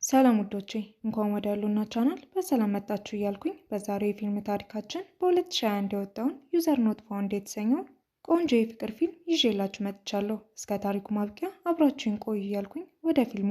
ሰላም ውዶቼ እንኳን ወደ ያሉና ቻናል በሰላም መጣችሁ እያልኩኝ በዛሬው የፊልም ታሪካችን በ2021 የወጣውን ዩዘር ኖት ፋውንድ የተሰኘውን ቆንጆ የፍቅር ፊልም ይዤላችሁ መጥቻለሁ። እስከ ታሪኩ ማብቂያ አብራችሁን ቆዩ እያልኩኝ ወደ ፊልሙ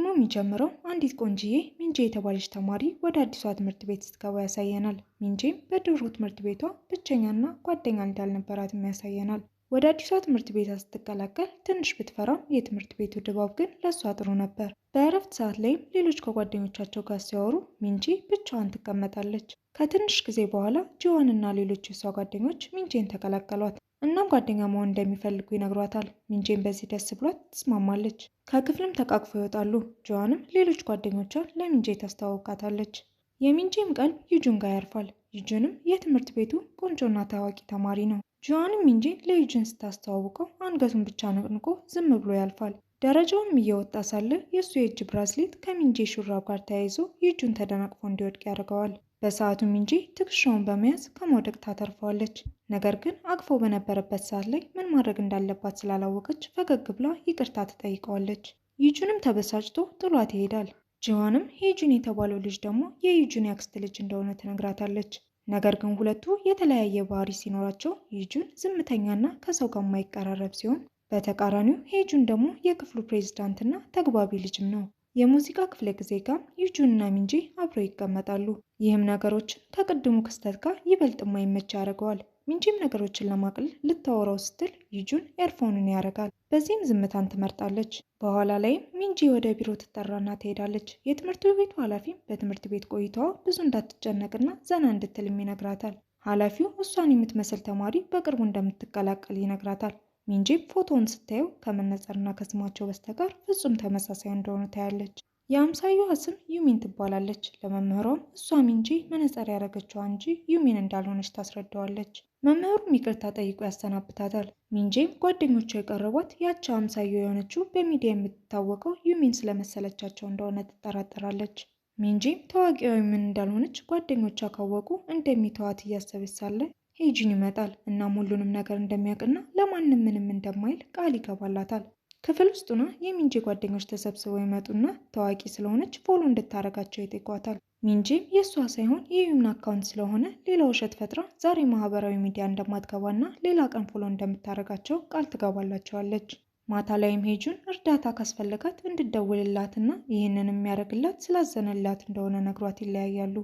የሚጀምረው አንዲት ቆንጅዬ ሚንጄ የተባለች ተማሪ ወደ አዲሷ ትምህርት ቤት ስትገባ ያሳየናል። ሚንጄም በድሮ ትምህርት ቤቷ ብቸኛና ጓደኛ እንዳልነበራትም ያሳየናል። ወደ አዲሷ ትምህርት ቤት ስትቀላቀል ትንሽ ብትፈራም የትምህርት ቤቱ ድባብ ግን ለሷ ጥሩ ነበር። በእረፍት ሰዓት ላይም ሌሎች ከጓደኞቻቸው ጋር ሲያወሩ ሚንጄ ብቻዋን ትቀመጣለች። ከትንሽ ጊዜ በኋላ ጂዋን እና ሌሎች የሷ ጓደኞች ሚንጄን ተቀላቀሏት። እናም ጓደኛ መሆን እንደሚፈልጉ ይነግሯታል። ሚንጄን በዚህ ደስ ብሏት ትስማማለች። ከክፍልም ተቃቅፎ ይወጣሉ። ጂዋንም ሌሎች ጓደኞቿን ለሚንጄ ታስተዋውቃታለች። የሚንጄም ቀልብ ዩጁን ጋር ያርፋል። ዩጁንም የትምህርት ቤቱ ቆንጆና ታዋቂ ተማሪ ነው። ጂዋንም ሚንጄን ለዩጁን ስታስተዋውቀው አንገቱን ብቻ ነቅንቆ ዝም ብሎ ያልፋል። ደረጃውንም እየወጣ ሳለ የእሱ የእጅ ብራዝሌት ከሚንጄ ሹራብ ጋር ተያይዞ ዩጁን ተደናቅፎ እንዲወድቅ ያደርገዋል። በሰዓቱ ሚንጄ ትከሻውን በመያዝ ከመውደቅ ታተርፈዋለች። ነገር ግን አቅፎ በነበረበት ሰዓት ላይ ምን ማድረግ እንዳለባት ስላላወቀች ፈገግ ብላ ይቅርታ ትጠይቀዋለች። ዩጁንም ተበሳጭቶ ጥሏት ይሄዳል። ጂዋንም ሄጁን የተባለው ልጅ ደግሞ የዩጁን ያክስት ልጅ እንደሆነ ትነግራታለች። ነገር ግን ሁለቱ የተለያየ ባህሪ ሲኖራቸው ዩጁን ዝምተኛና ከሰው ጋር የማይቀራረብ ሲሆን በተቃራኒው ሄጁን ደግሞ የክፍሉ ፕሬዝዳንትና ተግባቢ ልጅም ነው። የሙዚቃ ክፍለ ጊዜ ጋር ዩጁን እና ሚንጄ አብረው ይቀመጣሉ። ይህም ነገሮችን ከቅድሙ ክስተት ጋር ይበልጥ የማይመች ያደርገዋል። ሚንጄም ነገሮችን ለማቅለል ልታወራው ስትል ዩጁን ኤርፎኑን ያደርጋል። በዚህም ዝምታን ትመርጣለች። በኋላ ላይም ሚንጄ ወደ ቢሮ ትጠራና ትሄዳለች። የትምህርት ቤቱ ኃላፊም በትምህርት ቤት ቆይታዋ ብዙ እንዳትጨነቅና ዘና እንድትልም ይነግራታል። ኃላፊው እሷን የምትመስል ተማሪ በቅርቡ እንደምትቀላቀል ይነግራታል። ሚንጄም ፎቶውን ስታየው ከመነጽርና ከስማቸው በስተቀር ፍጹም ተመሳሳይ እንደሆኑ ታያለች። የአምሳዩዋ ስም ዩሚን ትባላለች። ለመምህሯም እሷ ሚንጄ መነጽር ያደረገችዋ እንጂ ዩሚን እንዳልሆነች ታስረዳዋለች። መምህሩም ይቅርታ ጠይቆ ያሰናብታታል። ሚንጄም ጓደኞቿ የቀረቧት ያቺ አምሳዩ የሆነችው በሚዲያ የምትታወቀው ዩሚን ስለመሰለቻቸው እንደሆነ ትጠራጠራለች። ሚንጄም ታዋቂዋ ዩሚን እንዳልሆነች ጓደኞቿ ካወቁ እንደሚተዋት እያሰበች ሳለ ሄጁን ይመጣል። እናም ሁሉንም ነገር እንደሚያውቅና ለማንም ምንም እንደማይል ቃል ይገባላታል። ክፍል ውስጡና የሚንጄ ጓደኞች ተሰብስበው ይመጡና ታዋቂ ስለሆነች ፎሎ እንድታረጋቸው ይጠይቋታል። ሚንጄም የእሷ ሳይሆን የዩሚን አካውንት ስለሆነ ሌላ ውሸት ፈጥራ ዛሬ ማህበራዊ ሚዲያ እንደማትገባና ሌላ ቀን ፎሎ እንደምታረጋቸው ቃል ትገባላቸዋለች። ማታ ላይም ሄጁን እርዳታ ካስፈለጋት እንድደውልላትና ይህንን የሚያደርግላት ስላዘነላት እንደሆነ ነግሯት ይለያያሉ።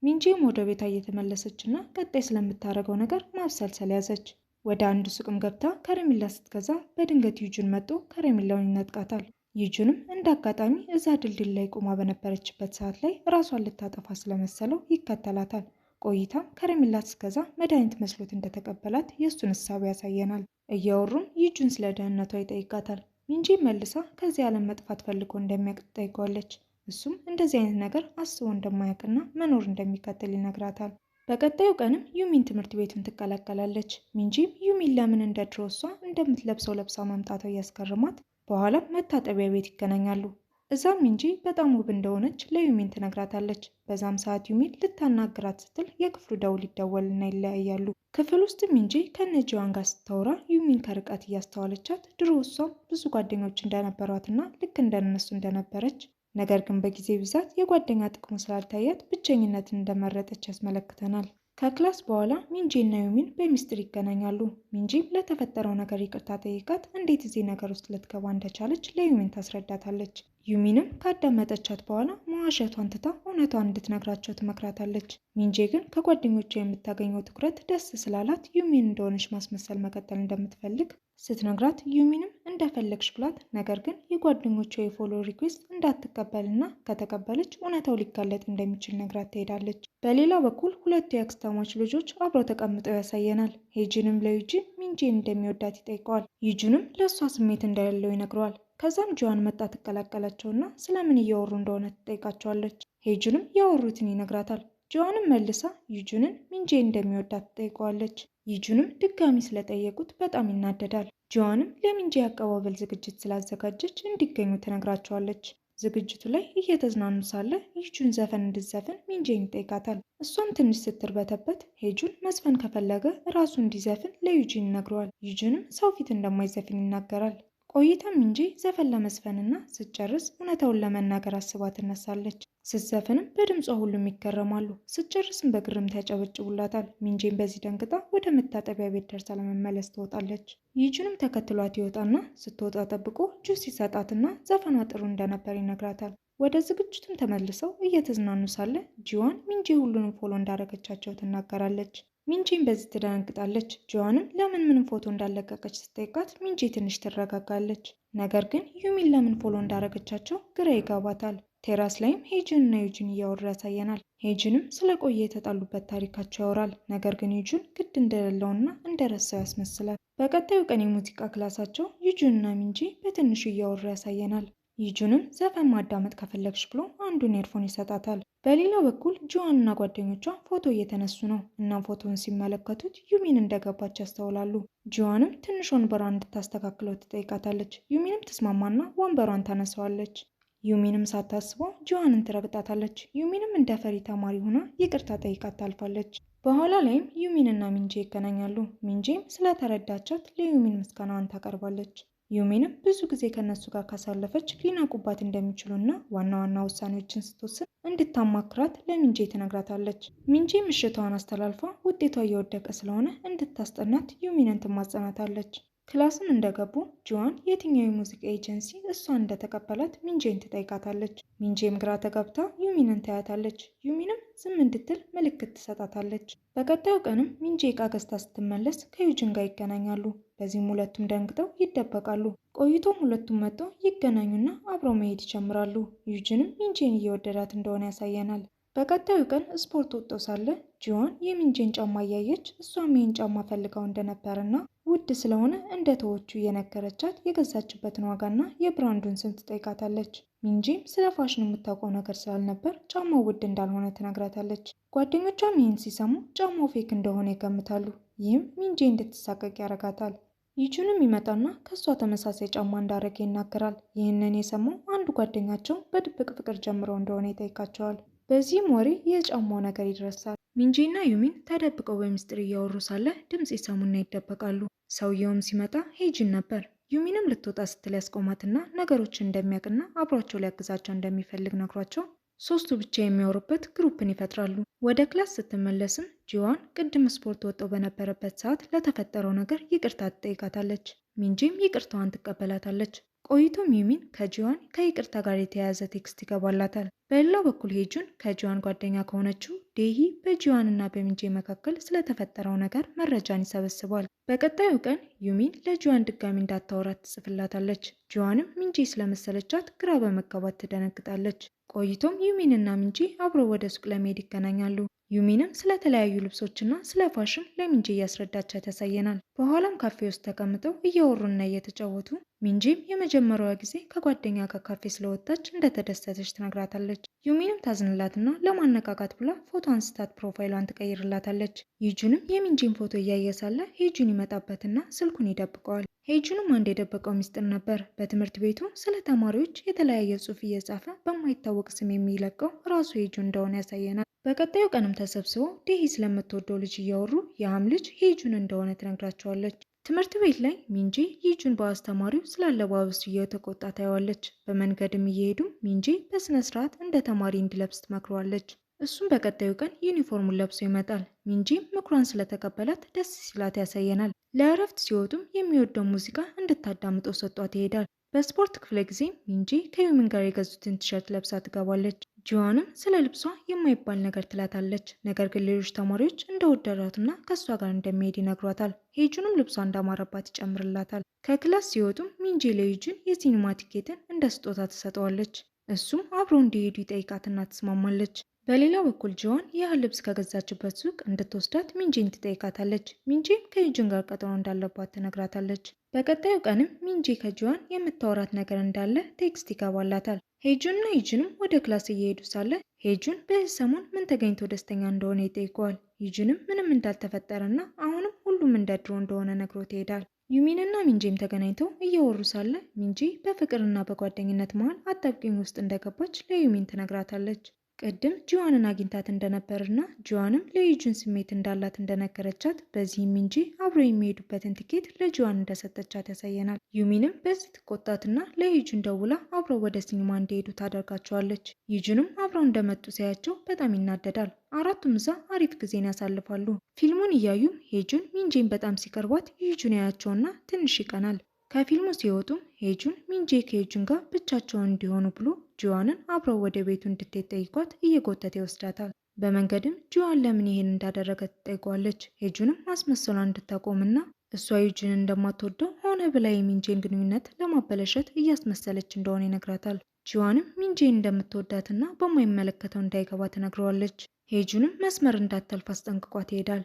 ሚንጄም ወደ ቤቷ እየተመለሰች እና ቀጣይ ስለምታደርገው ነገር ማብሰልሰል ያዘች። ወደ አንድ ሱቅም ገብታ ከረሜላ ስትገዛ በድንገት ዩጁን መጥቶ ከረሜላውን ይነጥቃታል። ዩጁንም እንደ አጋጣሚ እዛ ድልድል ላይ ቆማ በነበረችበት ሰዓት ላይ ራሷን ልታጠፋ ስለመሰለው ይከተላታል። ቆይታም ከረሜላ ስትገዛ መድኃኒት መስሎት እንደተቀበላት የእሱን እሳቤ ያሳየናል። እያወሩም ዩጁን ስለ ደህንነቷ ይጠይቃታል። ሚንጄም መልሳ ከዚህ ዓለም መጥፋት ፈልጎ እንደሚያውቅ ትጠይቀዋለች። እሱም እንደዚህ አይነት ነገር አስቦ እንደማያውቅና መኖር እንደሚቀጥል ይነግራታል። በቀጣዩ ቀንም ዩሚን ትምህርት ቤቱን ትቀላቀላለች። ሚንጂም ዩሚን ለምን እንደ ድሮ እሷ እንደምትለብሰው ለብሳ መምጣቷ እያስገርማት በኋላም መታጠቢያ ቤት ይገናኛሉ። እዛም ሚንጂ በጣም ውብ እንደሆነች ለዩሚን ትነግራታለች። በዛም ሰዓት ዩሚን ልታናግራት ስትል የክፍሉ ደውል ይደወልና ይለያያሉ። ክፍል ውስጥ ሚንጂ ከነጂዋን ጋር ስታወራ ዩሚን ከርቀት እያስተዋለቻት ድሮ እሷም ብዙ ጓደኞች እንደነበሯትና ልክ እንደነሱ እንደነበረች ነገር ግን በጊዜ ብዛት የጓደኛ ጥቅሙ ስላልታያት ብቸኝነትን እንደመረጠች ያስመለክተናል። ከክላስ በኋላ ሚንጂ እና ዩሚን በሚስጥር ይገናኛሉ። ሚንጂም ለተፈጠረው ነገር ይቅርታ ጠይቃት እንዴት እዚህ ነገር ውስጥ ልትገባ እንደቻለች ለዩሚን ታስረዳታለች። ዩሚንም ካዳመጠቻት በኋላ መዋሸቷን ትታ እውነቷን እንድትነግራቸው ትመክራታለች። ሚንጂ ግን ከጓደኞቿ የምታገኘው ትኩረት ደስ ስላላት ዩሚን እንደሆነች ማስመሰል መቀጠል እንደምትፈልግ ስትነግራት ዩሚንም እንደፈለግሽ ብላት፣ ነገር ግን የጓደኞቿ የፎሎ ሪኩዌስት እንዳትቀበልና ከተቀበለች እውነታው ሊጋለጥ እንደሚችል ነግራት ትሄዳለች። በሌላ በኩል ሁለቱ የአክስታማች ልጆች አብረው ተቀምጠው ያሳየናል። ሄጁንም ለዩጂን ሚንጂን እንደሚወዳት ይጠይቀዋል። ዩጂንም ለእሷ ስሜት እንደሌለው ይነግረዋል። ከዛም ጂዋን መጣ ትቀላቀላቸውና ስለምን እያወሩ እንደሆነ ትጠይቃቸዋለች። ሄጁንም ያወሩትን ይነግራታል። ጂዋንም መልሳ ዩጂንን ሚንጄ እንደሚወዳት ትጠይቀዋለች። ዩጂንም ድጋሚ ስለጠየቁት በጣም ይናደዳል። ጂዋንም ለሚንጄ አቀባበል ዝግጅት ስላዘጋጀች እንዲገኙ ትነግራቸዋለች። ዝግጅቱ ላይ እየተዝናኑ ሳለ ዩጂን ዘፈን እንድትዘፍን ሚንጄን ይጠይቃታል። እሷም ትንሽ ስትርበተበት ሄጁን መዝፈን ከፈለገ ራሱ እንዲዘፍን ለዩጂን ይነግረዋል። ዩጂንም ሰው ፊት እንደማይዘፍን ይናገራል። ቆይታም እንጂ ዘፈን ለመዝፈንና ስትጨርስ እውነታውን ለመናገር አስባ ትነሳለች። ስትዘፍንም በድምጿ ሁሉም ይገረማሉ። ስትጨርስም በግርምት ያጨበጭቡላታል። ሚንጄም በዚህ ደንግጣ ወደ መታጠቢያ ቤት ደርሳ ለመመለስ ትወጣለች። ይህችንም ተከትሏት ይወጣና ስትወጣ ጠብቆ ጁስ ይሰጣትና ዘፈኗ ጥሩ እንደነበር ይነግራታል። ወደ ዝግጅቱም ተመልሰው እየተዝናኑ ሳለ ጂዋን ሚንጄ ሁሉንም ፎሎ እንዳደረገቻቸው ትናገራለች። ሚንጂም በዚህ ትደነግጣለች። ጂዋንም ለምን ምንም ፎቶ እንዳለቀቀች ስትጠይቃት ሚንጂ ትንሽ ትረጋጋለች። ነገር ግን ዩሚን ለምን ፎሎ እንዳደረገቻቸው ግራ ይገባታል። ቴራስ ላይም ሄጅን እና ዩጂን እያወሩ ያሳየናል። ሄጅንም ስለ ቆየ የተጣሉበት ታሪካቸው ያወራል። ነገር ግን ዩጂን ግድ እንደሌለውና እንደረሳው ያስመስላል። በቀጣዩ ቀን የሙዚቃ ክላሳቸው ዩጂን እና ሚንጂ በትንሹ እያወሩ ያሳየናል። ዩጂንም ዘፈን ማዳመጥ ከፈለግሽ ብሎ አንዱን ኤርፎን ይሰጣታል። በሌላ በኩል ጂዋን እና ጓደኞቿ ፎቶ እየተነሱ ነው። እናም ፎቶውን ሲመለከቱት ዩሚን እንደገባች ያስተውላሉ። ጂዋንም ትንሽ ወንበሯን እንድታስተካክለው ትጠይቃታለች። ዩሚንም ትስማማና ወንበሯን ታነሳዋለች። ዩሚንም ሳታስበው ጂዋንን ትረግጣታለች። ዩሚንም እንደ ፈሪ ተማሪ ሆና ይቅርታ ጠይቃት ታልፋለች። በኋላ ላይም ዩሚን እና ሚንጄ ይገናኛሉ። ሚንጄም ስለተረዳቻት ለዩሚን ምስጋናዋን ታቀርባለች። ዩሚንም ብዙ ጊዜ ከነሱ ጋር ካሳለፈች ሊናቁባት እንደሚችሉና ዋና ዋና ውሳኔዎችን ስትወስን እንድታማክራት ለሚንጄ ትነግራታለች። ሚንጄ ምሽቷን አስተላልፋ ውጤቷ እየወደቀ ስለሆነ እንድታስጠናት ዩሚንን ትማጸናታለች። ክላስም እንደገቡ ጂዋን የትኛው የሙዚቃ ኤጀንሲ እሷን እንደተቀበላት ሚንጄን ትጠይቃታለች። ሚንጄም ግራ ተጋብታ ዩሚንን ታያታለች። ዩሚንም ዝም እንድትል ምልክት ትሰጣታለች። በቀጣዩ ቀንም ሚንጄ ዕቃ ገዝታ ስትመለስ ከዩጂን ጋር ይገናኛሉ። በዚህም ሁለቱም ደንግጠው ይደበቃሉ። ቆይቶም ሁለቱም መጥተው ይገናኙና አብረው መሄድ ይጀምራሉ። ዩጂንም ሚንጄን እየወደዳት እንደሆነ ያሳየናል። በቀጣዩ ቀን ስፖርት ወጥቶ ሳለ ጂዋን የሚንጄን ጫማ እያየች እሷም ይህን ጫማ ፈልጋው እንደነበረና ውድ ስለሆነ እንደ ተወቹ እየነገረቻት የገዛችበትን ዋጋና የብራንዱን ስም ትጠይቃታለች። ሚንጄም ስለ ፋሽን የምታውቀው ነገር ስላልነበር ጫማው ውድ እንዳልሆነ ትነግራታለች። ጓደኞቿም ይህን ሲሰሙ ጫማው ፌክ እንደሆነ ይገምታሉ። ይህም ሚንጄ እንድትሳቀቅ ያደርጋታል። ዩጂንም ይመጣና ከእሷ ተመሳሳይ ጫማ እንዳረገ ይናገራል። ይህንን የሰማው አንዱ ጓደኛቸው በድብቅ ፍቅር ጀምረው እንደሆነ ይጠይቃቸዋል። በዚህም ወሬ የጫማው ነገር ይደርሳል። ሚንጄ እና ዩሚን ተደብቀው በሚስጥር እያወሩ ሳለ ድምፅ ይሰሙና ይደበቃሉ። ሰውየውም ሲመጣ ሄጅን ነበር። ዩሚንም ልትወጣ ስትል ያስቆማትና ነገሮችን እንደሚያውቅና አብሯቸው ሊያግዛቸው እንደሚፈልግ ነግሯቸው ሶስቱ ብቻ የሚያወሩበት ግሩፕን ይፈጥራሉ። ወደ ክላስ ስትመለስም ጂዋን ቅድም ስፖርት ወጥተው በነበረበት ሰዓት ለተፈጠረው ነገር ይቅርታ ትጠይቃታለች። ሚንጂም ይቅርታዋን ትቀበላታለች። ቆይቶም ዩሚን ከጂዋን ከይቅርታ ጋር የተያያዘ ቴክስት ይገባላታል። በሌላ በኩል ሄጁን ከጂዋን ጓደኛ ከሆነችው ዴሂ በጂዋን እና በሚንጄ መካከል ስለተፈጠረው ነገር መረጃን ይሰበስባል። በቀጣዩ ቀን ዩሚን ለጂዋን ድጋሚ እንዳታወራት ትጽፍላታለች። ጂዋንም ሚንጄ ስለመሰለቻት ግራ በመጋባት ትደነግጣለች። ቆይቶም ዩሚን እና ሚንጄ አብረው ወደ ሱቅ ለመሄድ ይገናኛሉ። ዩሚንም ስለተለያዩ ልብሶችና ስለ ፋሽን ለሚንጄ እያስረዳቻት ያሳየናል። በኋላም ካፌ ውስጥ ተቀምጠው እያወሩና እየተጫወቱ ሚንጄም የመጀመሪያዋ ጊዜ ከጓደኛ ጋር ካፌ ስለወጣች እንደተደሰተች ትነግራታለች። ዩሚንም ታዝንላትና ለማነቃቃት ብላ ፎቶ አንስታት ፕሮፋይሏን ትቀይርላታለች። ዩጂንም የሚንጄን ፎቶ እያየ ሳለ ሄጁን ይመጣበትና ስልኩን ይደብቀዋል። ሄጁንም አንድ የደበቀው ሚስጥር ነበር። በትምህርት ቤቱ ስለ ተማሪዎች የተለያየ ጽሑፍ እየጻፈ በማይታወቅ ስም የሚለቀው ራሱ ሄጁ እንደሆነ ያሳየናል። በቀጣዩ ቀንም ተሰብስበው ዴሂ ስለምትወደው ልጅ እያወሩ ያም ልጅ ሄጁን እንደሆነ ትነግራቸዋለች። ትምህርት ቤት ላይ ሚንጄ ዩጂን በአስተማሪው ስላለባበሱ እየተቆጣ ታየዋለች። በመንገድም እየሄዱም ሚንጄ በስነ ስርዓት እንደ ተማሪ እንዲለብስ ትመክረዋለች። እሱም በቀጣዩ ቀን ዩኒፎርሙን ለብሶ ይመጣል። ሚንጄም ምክሯን ስለተቀበላት ደስ ሲላት ያሳየናል። ለእረፍት ሲወጡም የሚወደው ሙዚቃ እንድታዳምጠው ሰጧት ይሄዳል። በስፖርት ክፍለ ጊዜ ሚንጄ ከዩሚን ጋር የገዙትን ቲሸርት ለብሳ ትገባለች። ጂዋንም ስለ ልብሷ የማይባል ነገር ትላታለች። ነገር ግን ሌሎች ተማሪዎች እንደወደዷትና ከእሷ ጋር እንደሚሄድ ይነግሯታል። ሄጁንም ልብሷ እንዳማረባት ይጨምርላታል። ከክላስ ሲወጡም ሚንጄ ለዩጂን የሲኒማ ቲኬትን እንደ ስጦታ ትሰጠዋለች። እሱም አብሮ እንዲሄዱ ይጠይቃትና ትስማማለች። በሌላ በኩል ጂዋን ያህል ልብስ ከገዛችበት ሱቅ እንድትወስዳት ሚንጄን ትጠይቃታለች። ሚንጄም ከዩጂን ጋር ቀጠሮ እንዳለባት ትነግራታለች። በቀጣዩ ቀንም ሚንጄ ከጂዋን የምታወራት ነገር እንዳለ ቴክስት ይገባላታል። ሄጁን እና ዩጂንም ወደ ክላስ እየሄዱ ሳለ ሄጁን በዚህ ሰሞን ምን ተገኝቶ ደስተኛ እንደሆነ ይጠይቀዋል። ዩጂንም ምንም እንዳልተፈጠረና አሁንም ሁሉም እንደ ድሮ እንደሆነ ነግሮት ይሄዳል። ዩሚን እና ሚንጄም ተገናኝተው እያወሩ ሳለ ሚንጄ በፍቅርና በጓደኝነት መሃል አጣብቂኝ ውስጥ እንደገባች ለዩሚን ትነግራታለች። ቅድም ጂዋንን አግኝታት እንደነበርና ጂዋንም ለዩጁን ስሜት እንዳላት እንደነገረቻት በዚህም ሚንጂ አብሮ የሚሄዱበትን ቲኬት ለጂዋን እንደሰጠቻት ያሳየናል። ዩሚንም በዚህ ትቆጣትና ለዩጁን ደውላ አብረው ወደ ሲኒማ እንዲሄዱ ታደርጋቸዋለች። ዩጁንም አብረው እንደመጡ ሲያያቸው በጣም ይናደዳል። አራቱም እዛ አሪፍ ጊዜን ያሳልፋሉ። ፊልሙን እያዩም ሄጁን ሚንጂን በጣም ሲቀርቧት ዩጁን ያያቸውና ትንሽ ይቀናል። ከፊልሙ ሲወጡም ሄጁን ሚንጂ ከሄጁን ጋር ብቻቸውን እንዲሆኑ ብሎ ጂዋንን አብረው ወደ ቤቱ እንድትሄድ ጠይቋት እየጎተተ ይወስዳታል። በመንገድም ጂዋን ለምን ይሄን እንዳደረገ ትጠይቋለች። ሄጁንም ማስመሰሏን እንድታቆምና እሷ ዩጂንን እንደማትወደው ሆነ ብላ የሚንጂን ግንኙነት ለማበለሸት እያስመሰለች እንደሆነ ይነግራታል። ጂዋንም ሚንጂን እንደምትወዳትና በማይመለከተው እንዳይገባ ትነግረዋለች። ሄጁንም መስመር እንዳታልፍ አስጠንቅቋት ይሄዳል።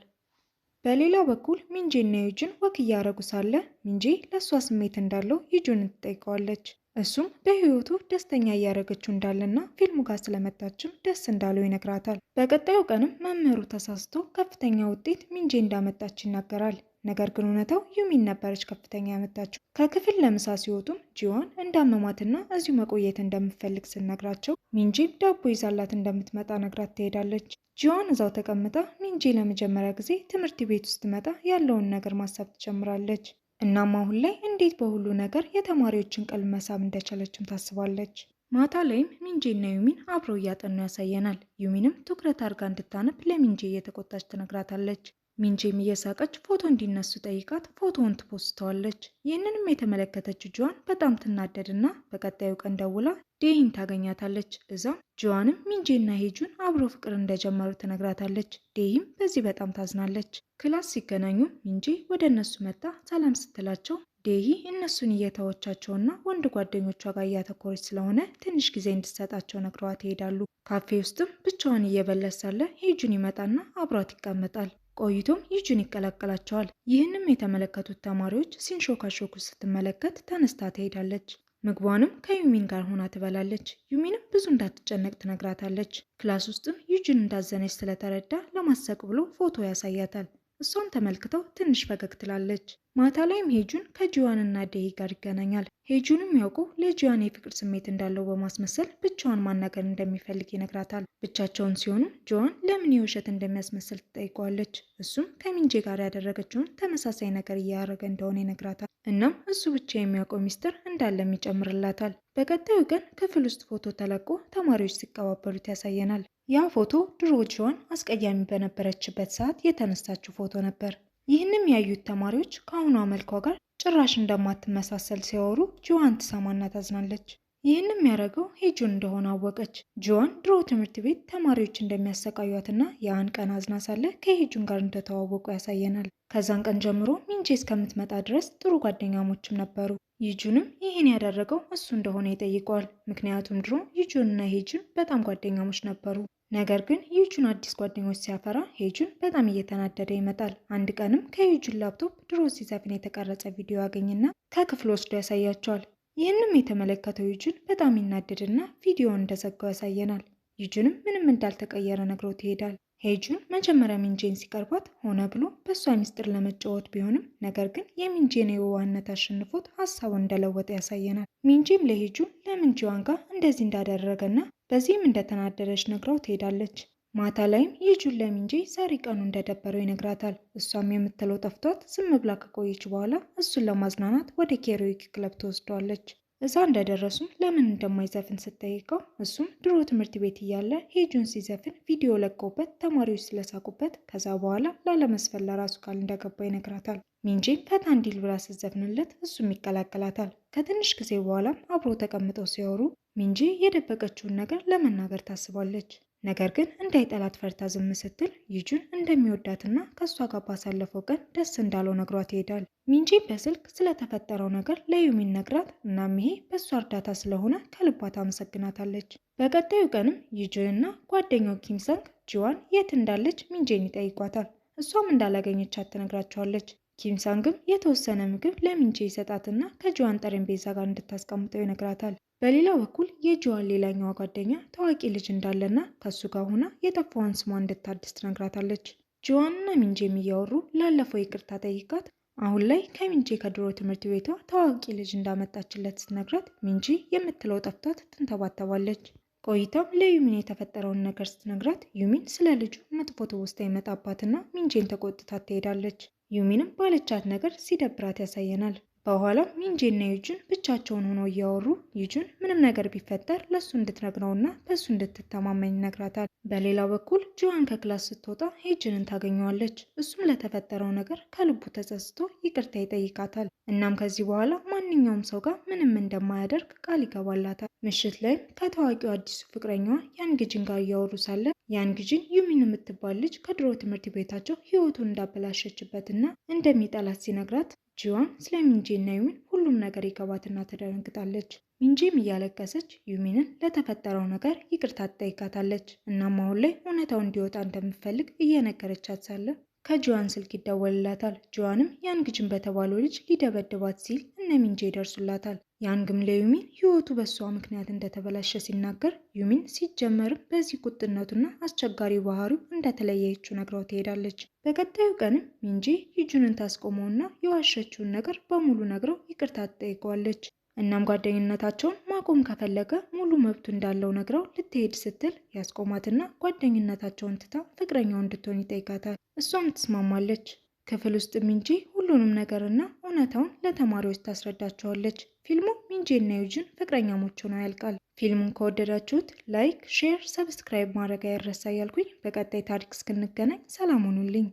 በሌላ በኩል ሚንጂ እና ዩጂን ወክ እያደረጉ ሳለ ሚንጂ ለእሷ ስሜት እንዳለው ዩጂንን ትጠይቀዋለች። እሱም በህይወቱ ደስተኛ እያደረገችው እንዳለና ፊልሙ ጋር ስለመጣችም ደስ እንዳለው ይነግራታል። በቀጣዩ ቀንም መምህሩ ተሳስቶ ከፍተኛ ውጤት ሚንጂ እንዳመጣች ይናገራል። ነገር ግን እውነታው ዩሚን ነበረች ከፍተኛ ያመጣችው። ከክፍል ለምሳ ሲወጡም ጂዋን እንዳመማትና እዚሁ መቆየት እንደምትፈልግ ስነግራቸው ሚንጂም ዳቦ ይዛላት እንደምትመጣ ነግራት ትሄዳለች። ጂዋን እዛው ተቀምጣ ሚንጂ ለመጀመሪያ ጊዜ ትምህርት ቤት ውስጥ መጣ ያለውን ነገር ማሰብ ትጀምራለች። እናም አሁን ላይ እንዴት በሁሉ ነገር የተማሪዎችን ቀልብ መሳብ እንደቻለችም ታስባለች። ማታ ላይም ሚንጂ እና ዩሚን አብረው እያጠኑ ያሳየናል። ዩሚንም ትኩረት አድርጋ እንድታነብ ለሚንጂ እየተቆጣች ትነግራታለች። ሚንጂም እየሳቀች ፎቶ እንዲነሱ ጠይቃት ፎቶውን ትፖስተዋለች። ይህንንም የተመለከተችው ጂዋን በጣም ትናደድና በቀጣዩ ቀን ደውላ ዴይን ታገኛታለች። እዛም ጂዋንም ሚንጂና ሄጁን አብሮ ፍቅር እንደጀመሩ ትነግራታለች። ዴይም በዚህ በጣም ታዝናለች። ክላስ ሲገናኙ ሚንጂ ወደ እነሱ መጣ ሰላም ስትላቸው ዴይ እነሱን እየተወቻቸውና ወንድ ጓደኞቿ ጋር እያተኮረች ስለሆነ ትንሽ ጊዜ እንድትሰጣቸው ነግረዋት ይሄዳሉ። ካፌ ውስጥም ብቻዋን እየበላች ሳለ ሄጁን ይመጣና አብሯት ይቀመጣል። ቆይቶም ዩጂን ይቀላቀላቸዋል። ይህንም የተመለከቱት ተማሪዎች ሲንሾካሾኩ ስትመለከት ተነስታ ትሄዳለች። ምግቧንም ከዩሚን ጋር ሆና ትበላለች። ዩሚንም ብዙ እንዳትጨነቅ ትነግራታለች። ክላስ ውስጥም ዩጂን እንዳዘነች ስለተረዳ ለማሳቅ ብሎ ፎቶ ያሳያታል። እሷን ተመልክተው ትንሽ ፈገግ ትላለች። ማታ ላይም ሄጁን ከጂዋን እና ዴይ ጋር ይገናኛል። ሄጁንም ያውቀው ለጂዋን የፍቅር ስሜት እንዳለው በማስመሰል ብቻዋን ማናገር እንደሚፈልግ ይነግራታል። ብቻቸውን ሲሆኑ ጂዋን ለምን የውሸት እንደሚያስመስል ትጠይቀዋለች። እሱም ከሚንጂ ጋር ያደረገችውን ተመሳሳይ ነገር እያደረገ እንደሆነ ይነግራታል። እናም እሱ ብቻ የሚያውቀው ሚስጥር እንዳለም ይጨምርላታል። በቀጣዩ ቀን ክፍል ውስጥ ፎቶ ተለቆ ተማሪዎች ሲቀባበሉት ያሳየናል። ያ ፎቶ ድሮ ጂዋን አስቀያሚ በነበረችበት ሰዓት የተነሳችው ፎቶ ነበር። ይህንም ያዩት ተማሪዎች ከአሁኗ መልኳ ጋር ጭራሽ እንደማትመሳሰል ሲያወሩ ጂዋን ትሰማና ታዝናለች። ይህንም ያደረገው ሄጁን እንደሆነ አወቀች። ጂዋን ድሮ ትምህርት ቤት ተማሪዎች እንደሚያሰቃዩትና ያን ቀን አዝና ሳለ ከሄጁን ጋር እንደተዋወቁ ያሳየናል። ከዛን ቀን ጀምሮ ሚንጂ እስከምትመጣ ድረስ ጥሩ ጓደኛሞችም ነበሩ። ዩጁንም ይህን ያደረገው እሱ እንደሆነ ይጠይቀዋል። ምክንያቱም ድሮ ዩጁንና ሄጁን በጣም ጓደኛሞች ነበሩ። ነገር ግን ዩጁን አዲስ ጓደኞች ሲያፈራ ሄጁን በጣም እየተናደደ ይመጣል። አንድ ቀንም ከዩጁን ላፕቶፕ ድሮ ሲዘፍን የተቀረጸ ቪዲዮ ያገኝና ከክፍል ወስዶ ያሳያቸዋል። ይህንም የተመለከተው ዩጁን በጣም ይናደድና ቪዲዮውን እንደዘጋው ያሳየናል። ዩጁንም ምንም እንዳልተቀየረ ነግሮት ይሄዳል። ሄጁን መጀመሪያ ሚንጂን ሲቀርባት ሆነ ብሎ በእሷ ሚስጥር ለመጫወት ቢሆንም ነገር ግን የሚንጂን የዋህነት አሸንፎት ሀሳቡን እንደለወጠ ያሳየናል። ሚንጂም ለሄጁን ለምን ጂዋን ጋር እንደዚህ እንዳደረገና በዚህም እንደተናደደች ነግራው ትሄዳለች። ማታ ላይም ዩጁን ለሚንጂ ዛሬ ቀኑ እንደደበረው ይነግራታል። እሷም የምትለው ጠፍቷት ዝም ብላ ከቆየች በኋላ እሱን ለማዝናናት ወደ ኬሮዊክ ክለብ ትወስደዋለች። እዛ እንደደረሱም ለምን እንደማይዘፍን ስትጠይቀው እሱም ድሮ ትምህርት ቤት እያለ ሄጁን ሲዘፍን ቪዲዮ ለቀውበት ተማሪዎች ስለሳቁበት ከዛ በኋላ ላለመስፈን ለራሱ ቃል እንደገባ ይነግራታል። ሚንጂም ፈታ እንዲል ብላ ስትዘፍንለት እሱም ይቀላቀላታል። ከትንሽ ጊዜ በኋላም አብሮ ተቀምጠው ሲያወሩ ሚንጂ የደበቀችውን ነገር ለመናገር ታስባለች። ነገር ግን እንዳይጠላት ፈርታ ዝም ስትል ዩጁን እንደሚወዳትና ከእሷ ጋር ባሳለፈው ቀን ደስ እንዳለው ነግሯት ይሄዳል። ሚንጂ በስልክ ስለተፈጠረው ነገር ለዩሚን ነግራት እናም ይሄ በእሷ እርዳታ ስለሆነ ከልቧ ታመሰግናታለች። በቀጣዩ ቀንም ዩጁንና ጓደኛው ኪምሰንግ ጂዋን የት እንዳለች ሚንጂን ይጠይቋታል። እሷም እንዳላገኘቻት ትነግራቸዋለች። ኪምሳንግም የተወሰነ ምግብ ለሚንጂ ይሰጣትና ከጂዋን ጠረጴዛ ጋር እንድታስቀምጠው ይነግራታል። በሌላ በኩል የጂዋን ሌላኛዋ ጓደኛ ታዋቂ ልጅ እንዳለና ከሱ ጋር ሆና የጠፋውን ስሟ እንድታድስ ትነግራታለች። ጂዋንና ሚንጂም እያወሩ ላለፈው ይቅርታ ጠይቃት አሁን ላይ ከሚንጂ ከድሮ ትምህርት ቤቷ ታዋቂ ልጅ እንዳመጣችለት ስትነግራት ሚንጂ የምትለው ጠፍቷት ትንተባተባለች። ቆይታም ለዩሚን የተፈጠረውን ነገር ስትነግራት ዩሚን ስለ ልጁ መጥፎ ትውስታ ይመጣባትና ሚንጄን ተቆጥታት ትሄዳለች። ዩሚንም ባለቻት ነገር ሲደብራት ያሳየናል። በኋላም ሚንጄና ዩጁን ብቻቸውን ሆነው እያወሩ ዩጁን ምንም ነገር ቢፈጠር ለሱ እንድትነግረውና በሱ እንድትተማመን ይነግራታል። በሌላ በኩል ጂዋን ከክላስ ስትወጣ ሄጅንን ታገኘዋለች። እሱም ለተፈጠረው ነገር ከልቡ ተጸጽቶ ይቅርታ ይጠይቃታል። እናም ከዚህ በኋላ ማንኛውም ሰው ጋር ምንም እንደማያደርግ ቃል ይገባላታል። ምሽት ላይም ከታዋቂው አዲሱ ፍቅረኛዋ ያንግጅን ጋር እያወሩ ሳለ ያንግጅን ዩሚን የምትባል ልጅ ከድሮ ትምህርት ቤታቸው ህይወቱን እንዳበላሸችበትና እንደሚጠላት ሲነግራት ጂዋን ስለ ሚንጄ እና ዩሚን ሁሉም ነገር ይገባትና ትደነግጣለች። ሚንጄም እያለቀሰች ዩሚንን ለተፈጠረው ነገር ይቅርታ ትጠይቃታለች። እናም አሁን ላይ እውነታው እንዲወጣ እንደምትፈልግ እየነገረቻት ሳለ ከጂዋን ስልክ ይደወልላታል። ጂዋንም ያንግጅን በተባለው ልጅ ሊደበድባት ሲል እነ ሚንጄ ይደርሱላታል። ያንግም ለዩሚን ህይወቱ በሷ ምክንያት እንደተበላሸ ሲናገር ዩሚን ሲጀመርም በዚህ ቁጥነቱና አስቸጋሪ ባህሪው እንደተለየችው ነግራው ትሄዳለች። በቀጣዩ ቀንም ሚንጄ ዩጁንን ታስቆመውና የዋሸችውን ነገር በሙሉ ነግረው ይቅርታ ትጠይቀዋለች። እናም ጓደኝነታቸውን ማቆም ከፈለገ ሙሉ መብቱ እንዳለው ነግረው ልትሄድ ስትል ያስቆማትና ጓደኝነታቸውን ትታ ፍቅረኛው እንድትሆን ይጠይቃታል። እሷም ትስማማለች። ክፍል ውስጥ ሚንጄ ሁሉንም ነገርና እውነታውን ለተማሪዎች ታስረዳቸዋለች። ፊልሙ ሚንጄ እና ዩጅን ፍቅረኛሞች ሆነው ያልቃል። ፊልሙን ከወደዳችሁት ላይክ፣ ሼር፣ ሰብስክራይብ ማድረግ አይረሳ እያልኩኝ በቀጣይ ታሪክ እስክንገናኝ ሰላም ሁኑልኝ።